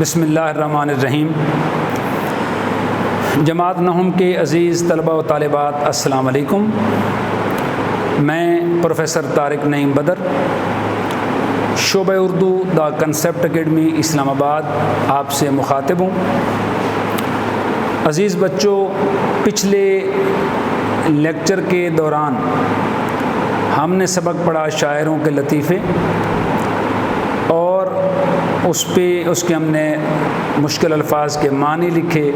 بسم اللہ الرحمن الرحیم۔ جماعت نہم کے عزیز طلبہ و طالبات السلام علیکم۔ میں پروفیسر طارق نعیم بدر، شعبہ اردو دا کنسیپٹ اکیڈمی اسلام آباد آپ سے مخاطب ہوں۔ عزیز بچوں، پچھلے لیکچر کے دوران ہم نے سبق پڑھا شاعروں کے لطیفے، اور اس کے ہم نے مشکل الفاظ کے معنی لکھے۔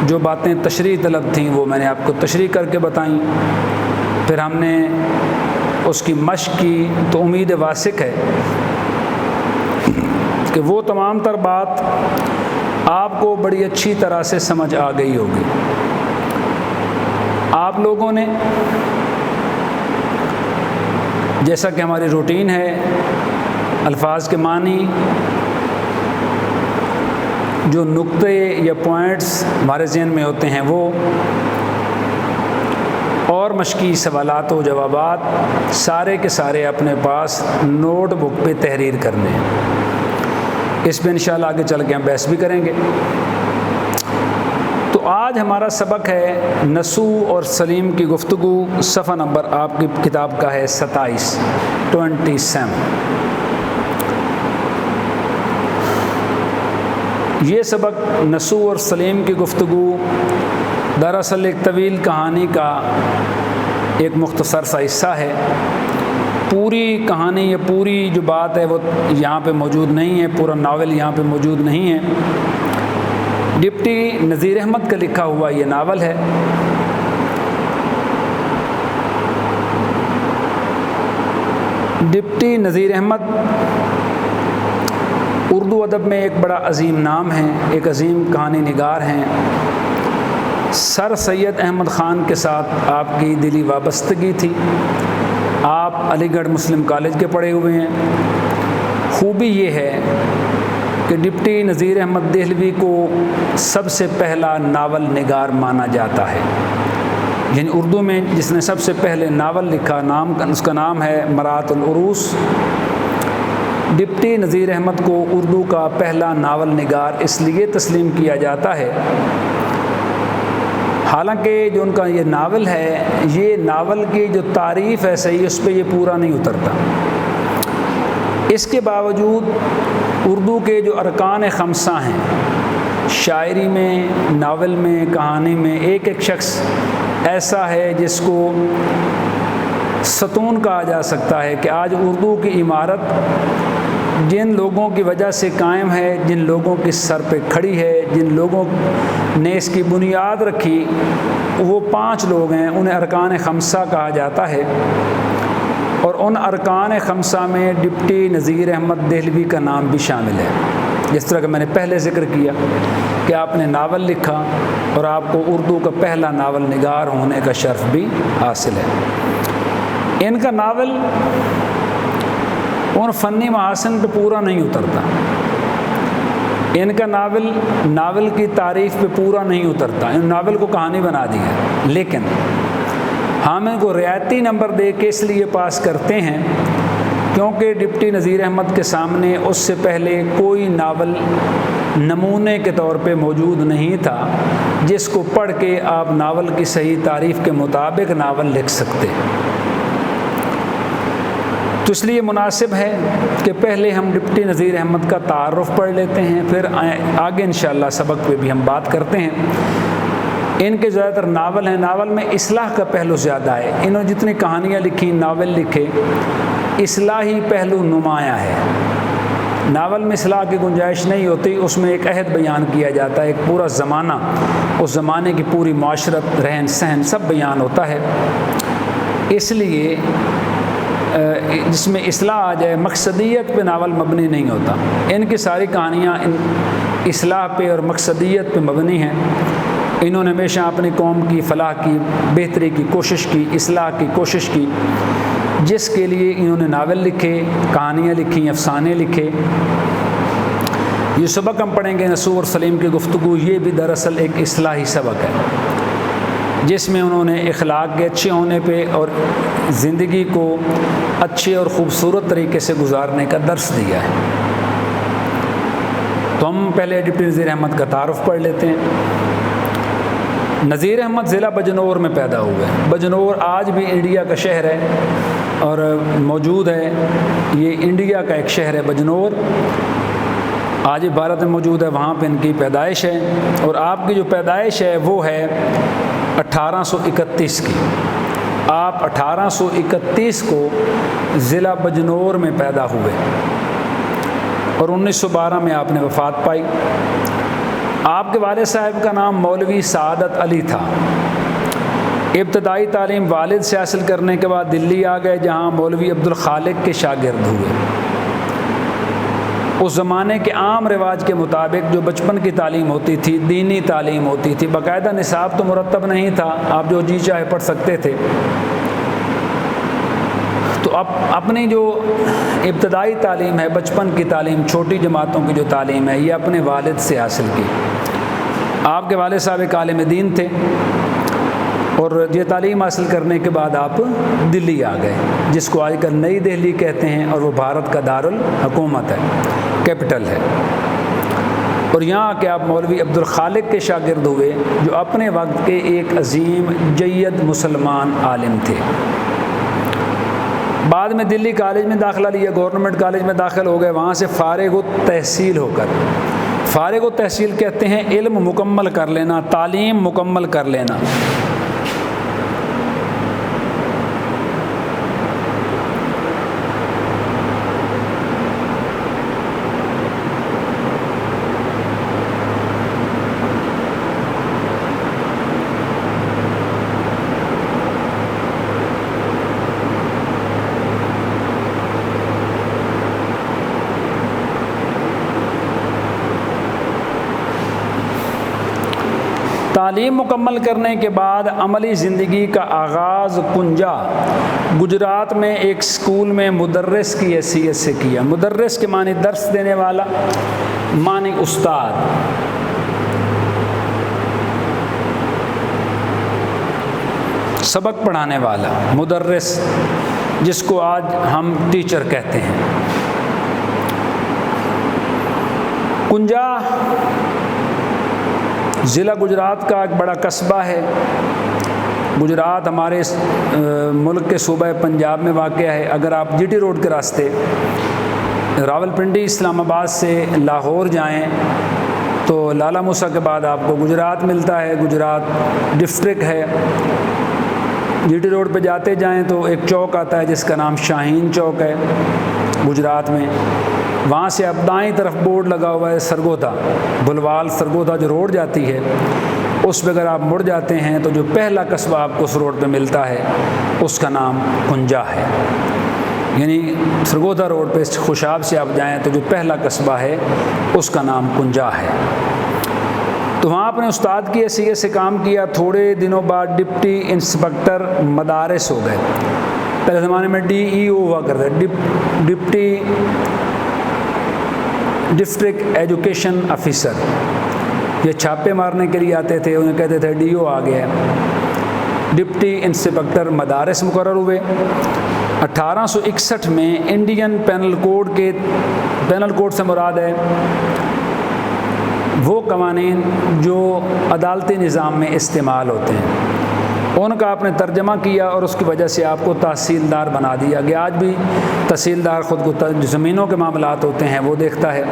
جو باتیں تشریح طلب تھیں وہ میں نے آپ کو تشریح کر کے بتائیں۔ پھر ہم نے اس کی مشق کی، تو امید واسق ہے کہ وہ تمام تر بات آپ کو بڑی اچھی طرح سے سمجھ آ گئی ہوگی۔ آپ لوگوں نے، جیسا کہ ہماری روٹین ہے، الفاظ کے معنی، جو نقطے یا پوائنٹس ہمارے ذہن میں ہوتے ہیں وہ، اور مشقی سوالات و جوابات سارے کے سارے اپنے پاس نوٹ بک پہ تحریر کرنے ہیں۔ اس پہ انشاءاللہ آگے چل کے ہم بحث بھی کریں گے۔ تو آج ہمارا سبق ہے نسوء اور سلیم کی گفتگو، صفحہ نمبر آپ کی کتاب کا ہے 27۔ یہ سبق نسوء اور سلیم کی گفتگو دراصل ایک طویل کہانی کا ایک مختصر سا حصہ ہے۔ پوری کہانی یا پوری جو بات ہے وہ یہاں پہ موجود نہیں ہے، پورا ناول یہاں پہ موجود نہیں ہے۔ ڈپٹی نذیر احمد کا لکھا ہوا یہ ناول ہے۔ ڈپٹی نذیر احمد اردو ادب میں ایک بڑا عظیم نام ہے، ایک عظیم کہانی نگار ہیں۔ سر سید احمد خان کے ساتھ آپ کی دلی وابستگی تھی۔ آپ علی گڑھ مسلم کالج کے پڑھے ہوئے ہیں۔ خوبی یہ ہے کہ ڈپٹی نذیر احمد دہلوی کو سب سے پہلا ناول نگار مانا جاتا ہے، یعنی اردو میں جس نے سب سے پہلے ناول لکھا، اس کا نام ہے مرات العروس۔ ڈپٹی نذیر احمد کو اردو کا پہلا ناول نگار اس لیے تسلیم کیا جاتا ہے، حالانکہ جو ان کا یہ ناول ہے، یہ ناول کی جو تعریف ہے صحیح، اس پہ یہ پورا نہیں اترتا۔ اس کے باوجود اردو کے جو ارکان خمسہ ہیں، شاعری میں، ناول میں، کہانی میں، ایک ایک شخص ایسا ہے جس کو ستون کہا جا سکتا ہے کہ آج اردو کی عمارت جن لوگوں کی وجہ سے قائم ہے، جن لوگوں کی سر پہ کھڑی ہے، جن لوگوں نے اس کی بنیاد رکھی، وہ 5 لوگ ہیں۔ انہیں ارکان خمسہ کہا جاتا ہے، اور ان ارکان خمسہ میں ڈپٹی نذیر احمد دہلوی کا نام بھی شامل ہے۔ جس طرح کہ میں نے پہلے ذکر کیا کہ آپ نے ناول لکھا اور آپ کو اردو کا پہلا ناول نگار ہونے کا شرف بھی حاصل ہے۔ ان کا ناول ان فنی محاسن پہ پورا نہیں اترتا، ان کا ناول کی تعریف پہ پورا نہیں اترتا، ان ناول کو کہانی بنا دی ہے، لیکن ہم ان کو رعایتی نمبر دے کے اس لیے پاس کرتے ہیں کیونکہ ڈپٹی نذیر احمد کے سامنے اس سے پہلے کوئی ناول نمونے کے طور پہ موجود نہیں تھا جس کو پڑھ کے آپ ناول کی صحیح تعریف کے مطابق ناول لکھ سکتے۔ تو اس لیے مناسب ہے کہ پہلے ہم ڈپٹی نذیر احمد کا تعارف پڑھ لیتے ہیں، پھر آگے انشاءاللہ سبق پہ بھی ہم بات کرتے ہیں۔ ان کے زیادہ تر ناول ہیں، ناول میں اصلاح کا پہلو زیادہ ہے۔ انہوں نے جتنی کہانیاں لکھی، ناول لکھے، اصلاحی پہلو نمایاں ہے۔ ناول میں اصلاح کی گنجائش نہیں ہوتی، اس میں ایک عہد بیان کیا جاتا ہے، ایک پورا زمانہ، اس زمانے کی پوری معاشرت، رہن سہن سب بیان ہوتا ہے۔ اس لیے جس میں اصلاح آ جائے، مقصدیت پہ ناول مبنی نہیں ہوتا۔ ان کی ساری کہانیاں اصلاح پہ اور مقصدیت پہ مبنی ہیں۔ انہوں نے ہمیشہ اپنی قوم کی فلاح کی، بہتری کی کوشش کی، اصلاح کی کوشش کی، جس کے لیے انہوں نے ناول لکھے، کہانیاں لکھی، افسانے لکھے۔ یہ سبق ہم پڑھیں گے نسوء اور سلیم کی گفتگو، یہ بھی دراصل ایک اصلاحی سبق ہے، جس میں انہوں نے اخلاق کے اچھے ہونے پہ اور زندگی کو اچھے اور خوبصورت طریقے سے گزارنے کا درس دیا ہے۔ تو ہم پہلے ڈپٹی نذیر احمد کا تعارف پڑھ لیتے ہیں۔ نذیر احمد ضلع بجنور میں پیدا ہوئے۔ بجنور آج بھی انڈیا کا شہر ہے اور موجود ہے، یہ انڈیا کا ایک شہر ہے بجنور، آج بھی بھارت میں موجود ہے، وہاں پہ ان کی پیدائش ہے۔ اور آپ کی جو پیدائش ہے وہ ہے 1831 کی۔ آپ 1831 کو ضلع بجنور میں پیدا ہوئے اور 1912 میں آپ نے وفات پائی۔ آپ کے والد صاحب کا نام مولوی سعادت علی تھا۔ ابتدائی تعلیم والد سے حاصل کرنے کے بعد دلی آ گئے، جہاں مولوی عبدالخالق کے شاگرد ہوئے۔ اس زمانے کے عام رواج کے مطابق جو بچپن کی تعلیم ہوتی تھی، دینی تعلیم ہوتی تھی، باقاعدہ نصاب تو مرتب نہیں تھا، آپ جو جی چاہے پڑھ سکتے تھے، تو اب اپنی جو ابتدائی تعلیم ہے، بچپن کی تعلیم، چھوٹی جماعتوں کی جو تعلیم ہے، یہ اپنے والد سے حاصل کی۔ آپ کے والد صاحب ایک عالم دین تھے اور یہ تعلیم حاصل کرنے کے بعد آپ دلی آ گئے، جس کو آج کل نئی دہلی کہتے ہیں، اور وہ بھارت کا دارالحکومت ہے، کیپٹل ہے۔ اور یہاں آ کے آپ مولوی عبدالخالق کے شاگرد ہوئے، جو اپنے وقت کے ایک عظیم جید مسلمان عالم تھے۔ بعد میں دلی کالج میں داخلہ لیا، گورنمنٹ کالج میں داخل ہو گئے، وہاں سے فارغ التحصیل ہو کر، فارغ التحصیل کہتے ہیں علم مکمل کر لینا، تعلیم مکمل کر لینا۔ تعلیم مکمل کرنے کے بعد عملی زندگی کا آغاز کنجا گجرات میں ایک اسکول میں مدرس کی حیثیت سے کیا۔ مدرس کے معنی درس دینے والا، معنی استاد۔ سبق پڑھانے والا، مدرس، جس کو آج ہم ٹیچر کہتے ہیں۔ کنجا ضلع گجرات کا ایک بڑا قصبہ ہے۔ گجرات ہمارے ملک کے صوبہ پنجاب میں واقع ہے۔ اگر آپ جی ٹی روڈ کے راستے راولپنڈی اسلام آباد سے لاہور جائیں تو لالہ موسیٰ کے بعد آپ کو گجرات ملتا ہے، گجرات ڈسٹرکٹ ہے۔ جی ٹی روڈ پہ جاتے جائیں تو ایک چوک آتا ہے جس کا نام شاہین چوک ہے گجرات میں، وہاں سے اب دائیں طرف بورڈ لگا ہوا ہے سرگودا، بلوال سرگودا جو روڈ جاتی ہے، اس پہ اگر آپ مڑ جاتے ہیں تو جو پہلا قصبہ آپ کو اس روڈ پہ ملتا ہے اس کا نام کنجا ہے۔ یعنی سرگودا روڈ پہ خوشاب سے آپ جائیں تو جو پہلا قصبہ ہے اس کا نام کنجا ہے۔ تو وہاں اپنے استاد کی حیثیت سے کام کیا۔ تھوڑے دنوں بعد ڈپٹی انسپکٹر مدارس ہو گئے۔ پہلے زمانے میں ڈی ای او ہوا کرتا ہے، ڈپٹی ڈسٹرکٹ ایجوکیشن آفیسر۔ یہ چھاپے مارنے کے لیے آتے تھے، انہیں کہتے تھے ڈی او آ گیا ہے۔ ڈپٹی انسپکٹر مدارس مقرر ہوئے۔ 1861 میں انڈین پینل کوڈ سے مراد ہے وہ قوانین جو عدالتی نظام میں استعمال ہوتے ہیں، ان کا آپ نے ترجمہ کیا اور اس کی وجہ سے آپ کو تحصیلدار بنا دیا گیا۔ آج بھی تحصیلدار خود کو زمینوں کے معاملات ہوتے ہیں وہ دیکھتا ہے،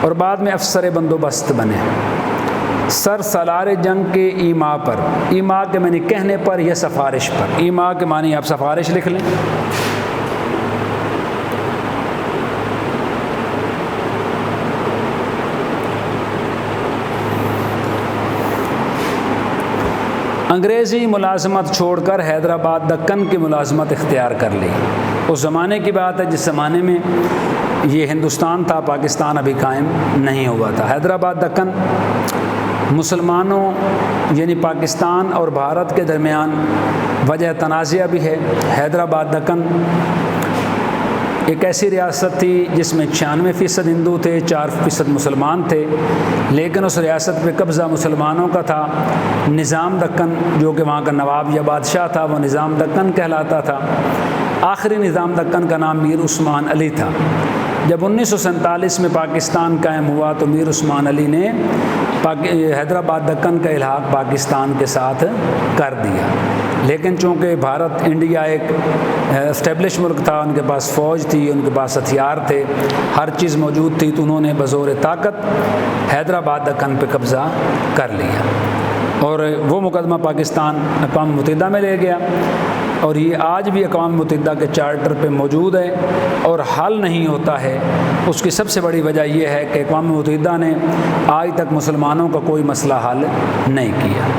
اور بعد میں افسر بندوبست بنے۔ سر سالار جنگ کے ایما پر، ایما کے معنی کہنے پر یا سفارش پر، ایما کے معنی آپ سفارش لکھ لیں۔ انگریزی ملازمت چھوڑ کر حیدرآباد دکن کی ملازمت اختیار کر لی۔ اس زمانے کی بات ہے جس زمانے میں یہ ہندوستان تھا، پاکستان ابھی قائم نہیں ہوا تھا۔ حیدرآباد دکن مسلمانوں یعنی پاکستان اور بھارت کے درمیان وجہ تنازع بھی ہے۔ حیدرآباد دکن ایک ایسی ریاست تھی جس میں 96% ہندو تھے، 4% مسلمان تھے، لیکن اس ریاست پہ قبضہ مسلمانوں کا تھا۔ نظام دکن جو کہ وہاں کا نواب یا بادشاہ تھا وہ نظام دکن کہلاتا تھا۔ آخری نظام دکن کا نام میر عثمان علی تھا۔ جب 1947 میں پاکستان قائم ہوا تو میر عثمان علی نے حیدرآباد دکن کا الحاق پاکستان کے ساتھ کر دیا، لیکن چونکہ بھارت انڈیا ایک اسٹیبلش ملک تھا، ان کے پاس فوج تھی، ان کے پاس ہتھیار تھے، ہر چیز موجود تھی، تو انہوں نے بزور طاقت حیدرآباد دکن پہ قبضہ کر لیا، اور وہ مقدمہ پاکستان اقوام متحدہ میں لے گیا، اور یہ آج بھی اقوام متحدہ کے چارٹر پہ موجود ہے اور حل نہیں ہوتا ہے۔ اس کی سب سے بڑی وجہ یہ ہے کہ اقوام متحدہ نے آج تک مسلمانوں کا کوئی مسئلہ حل نہیں کیا۔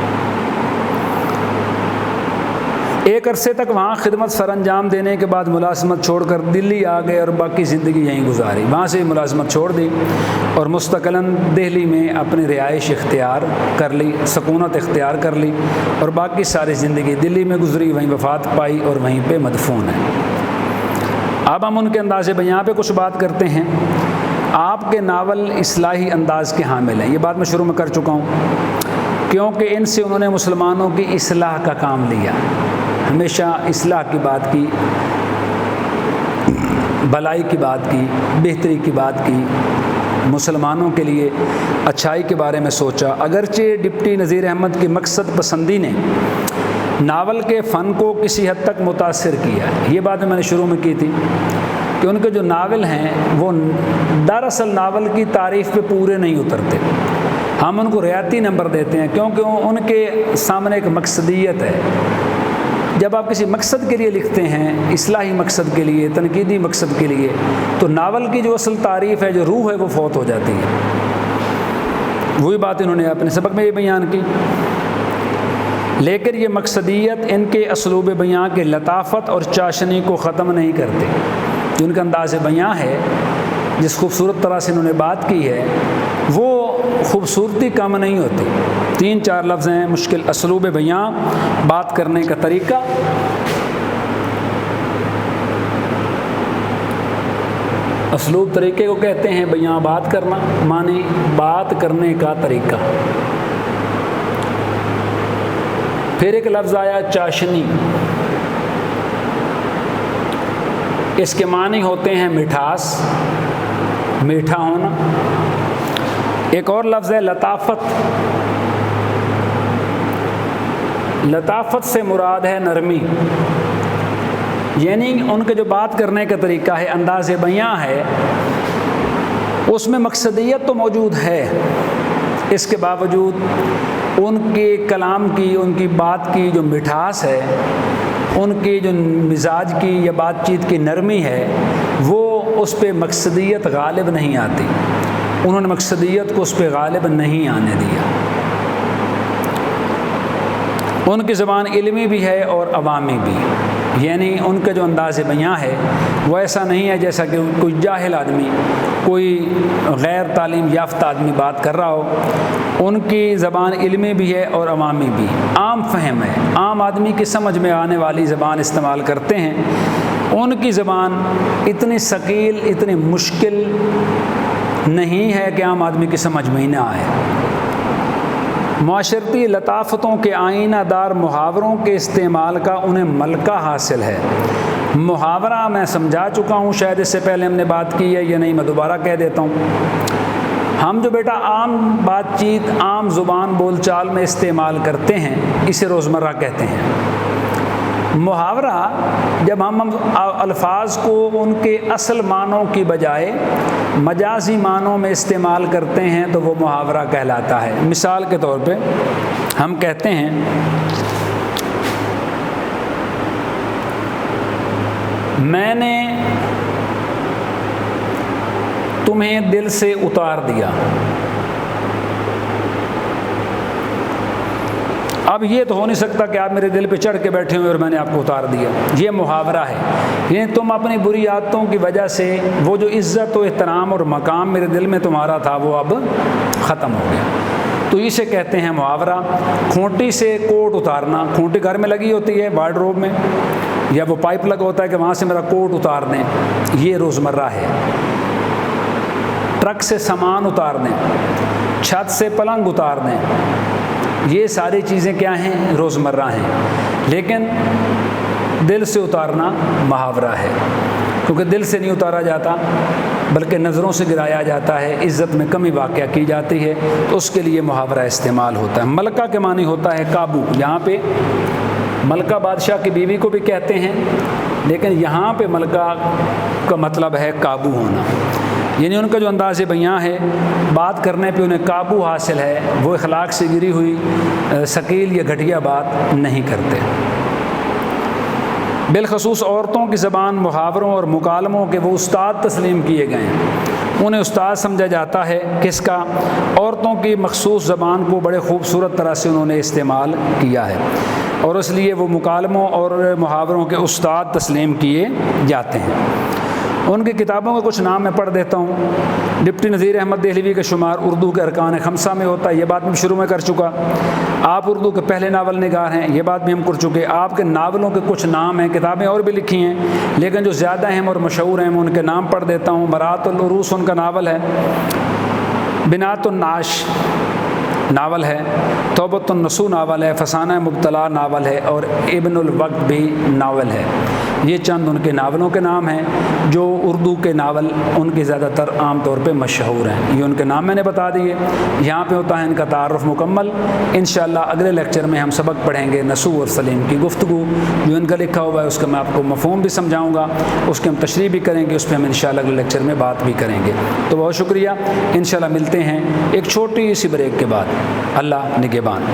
ایک عرصے تک وہاں خدمت سر انجام دینے کے بعد ملازمت چھوڑ کر دلی آ گئے اور باقی زندگی یہیں گزاری، وہاں سے ملازمت چھوڑ دی اور مستقلاً دہلی میں اپنی رہائش اختیار کر لی، سکونت اختیار کر لی، اور باقی ساری زندگی دلی میں گزری، وہیں وفات پائی اور وہیں پہ مدفون ہے۔ اب ہم ان کے انداز بیان پہ کچھ بات کرتے ہیں۔ آپ کے ناول اصلاحی انداز کے حامل ہیں، یہ بات میں شروع میں کر چکا ہوں، کیونکہ ان سے انہوں نے مسلمانوں کی اصلاح کا کام لیا، ہمیشہ اصلاح کی بات کی، بھلائی کی بات کی، بہتری کی بات کی، مسلمانوں کے لیے اچھائی کے بارے میں سوچا۔ اگرچہ ڈپٹی نذیر احمد کی مقصد پسندی نے ناول کے فن کو کسی حد تک متاثر کیا، یہ بات میں نے شروع میں کی تھی کہ ان کے جو ناول ہیں وہ دراصل ناول کی تعریف پہ پورے نہیں اترتے، ہم ان کو رعایتی نمبر دیتے ہیں کیونکہ ان کے سامنے ایک مقصدیت ہے۔ جب آپ کسی مقصد کے لیے لکھتے ہیں، اصلاحی مقصد کے لیے، تنقیدی مقصد کے لیے، تو ناول کی جو اصل تعریف ہے، جو روح ہے، وہ فوت ہو جاتی ہے۔ وہی بات انہوں نے اپنے سبق میں یہ بیان کی، لیکن یہ مقصدیت ان کے اسلوب بیان کے لطافت اور چاشنی کو ختم نہیں کرتے۔ جو ان کا انداز بیان ہے، جس خوبصورت طرح سے انہوں نے بات کی ہے، وہ خوبصورتی کم نہیں ہوتی۔ 3-4 لفظ ہیں، مشکل اسلوب بیان، بات کرنے کا طریقہ، اسلوب طریقے کو کہتے ہیں، بیان بات کرنا، معنی بات کرنے کا طریقہ۔ پھر ایک لفظ آیا چاشنی، اس کے معنی ہوتے ہیں مٹھاس، میٹھا ہونا۔ ایک اور لفظ ہے لطافت، لطافت سے مراد ہے نرمی، یعنی ان کے جو بات کرنے کا طریقہ ہے، انداز بیان ہے، اس میں مقصدیت تو موجود ہے، اس کے باوجود ان کے کلام کی، ان کی بات کی جو مٹھاس ہے، ان کی جو مزاج کی یا بات چیت کی نرمی ہے، وہ اس پہ مقصدیت غالب نہیں آتی، انہوں نے مقصدیت کو اس پہ غالب نہیں آنے دیا۔ ان کی زبان علمی بھی ہے اور عوامی بھی، یعنی ان کا جو انداز بیان ہے وہ ایسا نہیں ہے جیسا کہ کوئی جاہل آدمی، کوئی غیر تعلیم یافتہ آدمی بات کر رہا ہو۔ ان کی زبان علمی بھی ہے اور عوامی بھی، عام فہم ہے، عام آدمی کی سمجھ میں آنے والی زبان استعمال کرتے ہیں۔ ان کی زبان اتنی ثقیل، اتنی مشکل نہیں ہے کہ عام آدمی کی سمجھ میں ہی نہ آئے۔ معاشرتی لطافتوں کے آئینہ دار محاوروں کے استعمال کا انہیں ملکہ حاصل ہے۔ محاورہ میں سمجھا چکا ہوں، شاید اس سے پہلے ہم نے بات کی ہے یا نہیں، میں دوبارہ کہہ دیتا ہوں۔ ہم جو بیٹا عام بات چیت، عام زبان بول چال میں استعمال کرتے ہیں، اسے روزمرہ کہتے ہیں۔ محاورہ جب ہم الفاظ کو ان کے اصل معنوں کی بجائے مجازی معنوں میں استعمال کرتے ہیں تو وہ محاورہ کہلاتا ہے۔ مثال کے طور پہ ہم کہتے ہیں میں نے تمہیں دل سے اتار دیا۔ اب یہ تو ہو نہیں سکتا کہ آپ میرے دل پہ چڑھ کے بیٹھے ہوئے اور میں نے آپ کو اتار دیا، یہ محاورہ ہے، یعنی تم اپنی بری عادتوں کی وجہ سے وہ جو عزت و احترام اور مقام میرے دل میں تمہارا تھا وہ اب ختم ہو گیا، تو اسے کہتے ہیں محاورہ۔ کھونٹی سے کوٹ اتارنا، کھونٹی گھر میں لگی ہوتی ہے وارڈروب میں، یا وہ پائپ لگا ہوتا ہے کہ وہاں سے میرا کوٹ اتار دیں، یہ روزمرہ ہے۔ ٹرک سے سامان اتار دیں، چھت سے پلنگ اتار دیں، یہ ساری چیزیں کیا ہیں؟ روزمرہ ہیں۔ لیکن دل سے اتارنا محاورہ ہے، کیونکہ دل سے نہیں اتارا جاتا، بلکہ نظروں سے گرایا جاتا ہے، عزت میں کمی واقع کی جاتی ہے، تو اس کے لیے محاورہ استعمال ہوتا ہے۔ ملکہ کے معنی ہوتا ہے قابو، یہاں پہ ملکہ بادشاہ کی بیوی کو بھی کہتے ہیں، لیکن یہاں پہ ملکہ کا مطلب ہے قابو ہونا، یعنی ان کا جو انداز بیاں ہے، بات کرنے پہ انہیں قابو حاصل ہے، وہ اخلاق سے گری ہوئی ثقیل یا گھٹیا بات نہیں کرتے۔ بالخصوص عورتوں کی زبان محاوروں اور مکالموں کے وہ استاد تسلیم کیے گئے ہیں، انہیں استاد سمجھا جاتا ہے۔ کس کا؟ عورتوں کی مخصوص زبان کو بڑے خوبصورت طرح سے انہوں نے استعمال کیا ہے، اور اس لیے وہ مکالموں اور محاوروں کے استاد تسلیم کیے جاتے ہیں۔ ان کی کتابوں کے کچھ نام میں پڑھ دیتا ہوں۔ ڈپٹی نذیر احمد دہلوی کا شمار اردو کے ارکان خمسہ میں ہوتا ہے، یہ بات میں شروع میں کر چکا۔ آپ اردو کے پہلے ناول نگار ہیں، یہ بات بھی ہم کر چکے۔ آپ کے ناولوں کے کچھ نام ہیں، کتابیں اور بھی لکھی ہیں، لیکن جو زیادہ اہم اور مشہور ہیں میں ان کے نام پڑھ دیتا ہوں۔ برات العروس ان کا ناول ہے، بنات النعش ناول ہے، توبۃ النسو ناول ہے، فسانہ مبتلا ناول ہے، اور ابن الوقت بھی ناول ہے۔ یہ چند ان کے ناولوں کے نام ہیں جو اردو کے ناول ان کے زیادہ تر عام طور پہ مشہور ہیں۔ یہ ان کے نام میں نے بتا دیے۔ یہاں پہ ہوتا ہے ان کا تعارف مکمل۔ انشاءاللہ اگلے لیکچر میں ہم سبق پڑھیں گے نسو اور سلیم کی گفتگو، جو ان کا لکھا ہوا ہے اس کا میں آپ کو مفہوم بھی سمجھاؤں گا، اس کی ہم تشریح بھی کریں گے، اس پہ ہم انشاءاللہ اگلے لیکچر میں بات بھی کریں گے۔ تو بہت شکریہ، انشاءاللہ ملتے ہیں ایک چھوٹی سی بریک کے بعد۔ اللہ نگہبان۔